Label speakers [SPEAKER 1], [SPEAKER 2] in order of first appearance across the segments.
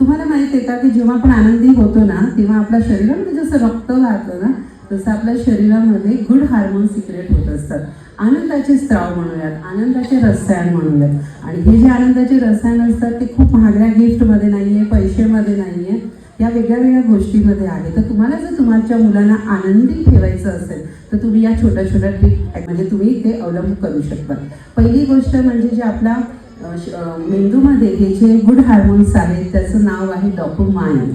[SPEAKER 1] तुम्हाला माहित आहे का की जेव्हा आपण आनंदी होतो ना तेव्हा आपल्या शरीरामध्ये जसं रक्त वाहतं ना तसं आपल्या शरीरामध्ये गुड हार्मोन सिक्रेट होत असतात. आनंदाचे स्त्राव म्हणूयात, आनंदाचे रसायन म्हणूयात. आणि हे जे आनंदाचे रसायन असतात ते खूप महागड्या गिफ्टमध्ये नाही आहे, पैशामध्ये नाही आहे, या वेगळ्या वेगळ्या गोष्टीमध्ये आहे. तर तुम्हाला जर तुमच्या मुलांना आनंदी ठेवायचं असेल तर तुम्ही या छोट्या छोट्या ट्रिक म्हणजे तुम्ही ते अवलंब करू शकता. पहिली गोष्ट म्हणजे जे आपला मेंदूमध्ये हे जे गुड हार्मोन्स आहेत त्याचं नाव आहे डोपामाइन.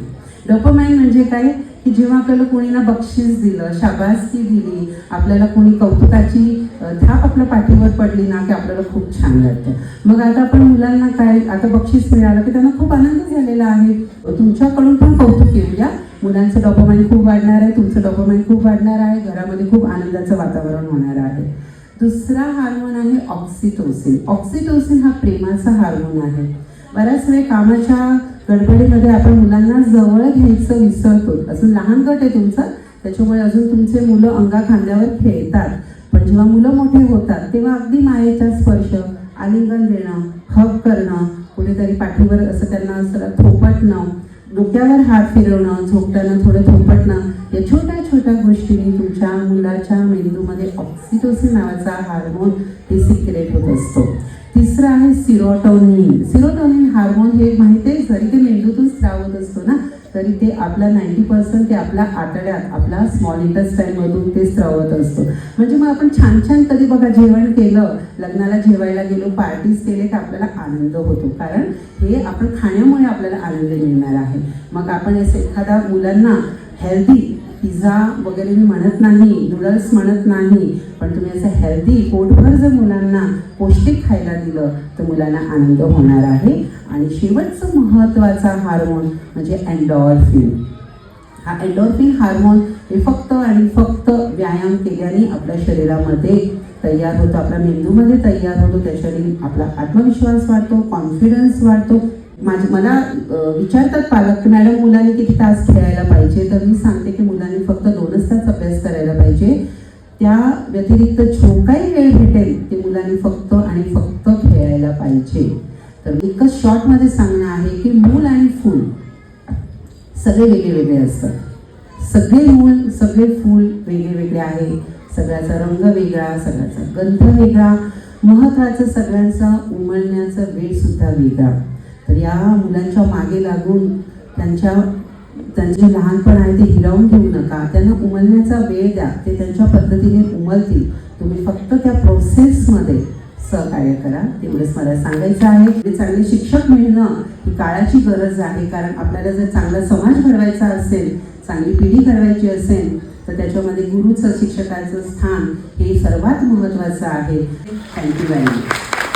[SPEAKER 1] डोपामाइन म्हणजे काय की जेव्हा आपल्याला कोणी ना बक्षीस दिलं, शाबासकी दिली, आपल्याला कोणी कौतुकाची थाप आपल्या पाठीवर पडली ना की आपल्याला खूप छान वाटतं. मग आता आपण मुलांना काय आता बक्षीस मिळालं की त्यांना खूप आनंद झालेला आहे. तुमच्याकडून पण कौतुक येऊ द्या. मुलांचं डोपामाइन खूप वाढणार आहे, तुमचं डोपामाइन खूप वाढणार आहे, घरामध्ये खूप आनंदाचं वातावरण होणार आहे. दुसरा हार्मोन आहे ऑक्सिटोसिन. ऑक्सिटोसिन हा प्रेमाचा हार्मोन आहे. बऱ्याच वेळ कामाच्या गडबडीमध्ये आपण मुलांना जवळ घ्यायचं विसरतो. अजून लहान गट आहे तुमचं, त्याच्यामुळे अजून तुमचे मुलं अंगा खांद्यावर खेळतात. पण जेव्हा मुलं मोठे होतात तेव्हा अगदी मायेचा स्पर्श, आलिंगन देणं, हग करणं, कुठेतरी पाठीवर असं त्यांना असं थोपटणं, डोक्यावर हात फिरवणं, झोपताना थोडं थोपटणं, या छोट्या छोट्या गोष्टींनी तुमच्या मुलाच्या मेंदूमध्ये ऑक्सिटोसिन नावाचा हार्मोन हे सिक्रेट होत असतो. तिसरं आहे सिरोटोनिन. सिरोटोनिन हार्मोन हे माहिती आहे, जरी ते मेंदूतून स्राव होत असतो ना तरी ते आपला 90% ते आपल्या आतड्यात, आपला स्मॉल इंटेस्टाईनमधून ते स्रावत असतो. म्हणजे मग आपण छान छान कधी बघा जेवण केलं, लग्नाला जेवायला गेलो, पार्टीज केले तर आपल्याला आनंद होतो, कारण हे आपण खाण्यामुळे आपल्याला आनंद मिळणार आहे. मग आपण असं एखादा मुलांना हेल्दी पिझ्झा वगैरे मी म्हणत नाही, नूडल्स म्हणत नाही, पण तुम्ही असं हेल्दी पोटभर जर मुलांना पौष्टिक खायला दिलं तर मुलांना आनंद होणार आहे. आणि शेवटचं महत्त्वाचा हार्मोन म्हणजे एंडॉर्फिन. हा एंडॉर्फिन हार्मोन हे फक्त आणि फक्त व्यायाम केल्याने आपल्या शरीरामध्ये तयार होतो, आपल्या मेंदूमध्ये तयार होतो. त्याच्याने आपला आत्मविश्वास वाढतो, कॉन्फिडन्स वाढतो. मला विचारतात पालक, मॅडम मुलांनी किती तास खेळायला पाहिजे, तर मी सांगते की मुलांनी फक्त 2च तास अभ्यास करायला पाहिजे. त्या व्यतिरिक्त जो काही वेळ भेटेल ते मुलांनी फक्त आणि फक्त खेळायला पाहिजे. तर एकच शॉर्टमध्ये सांगणं आहे की मूल आणि फूल सगळे वेगळे वेगळे असतात. सगळे मूल सगळे फूल वेगळे वेगळे आहे. सगळ्याचा रंग वेगळा, सगळ्याचा गंध वेगळा, महत्त्वाचं सगळ्यांचा उमलण्याचा वेळ सुद्धा वेगळा. तर या मुलांच्या मागे लागून त्यांचे लहानपण आहे ते हिरावून घेऊ नका. त्यांना उमलण्याचा वेळ द्या, ते त्यांच्या पद्धतीने उमलतील. तुम्ही फक्त त्या प्रोसेसमध्ये सहकार्य करा, तेवढंच मला सांगायचं आहे. चांगले शिक्षक मिळणं ही काळाची गरज आहे, कारण आपल्याला जर चांगला समाज घडवायचा असेल, चांगली पिढी घडवायची असेल तर त्याच्यामध्ये गुरुचं, शिक्षकाचं स्थान हे सर्वात महत्त्वाचं आहे. Thank you very much.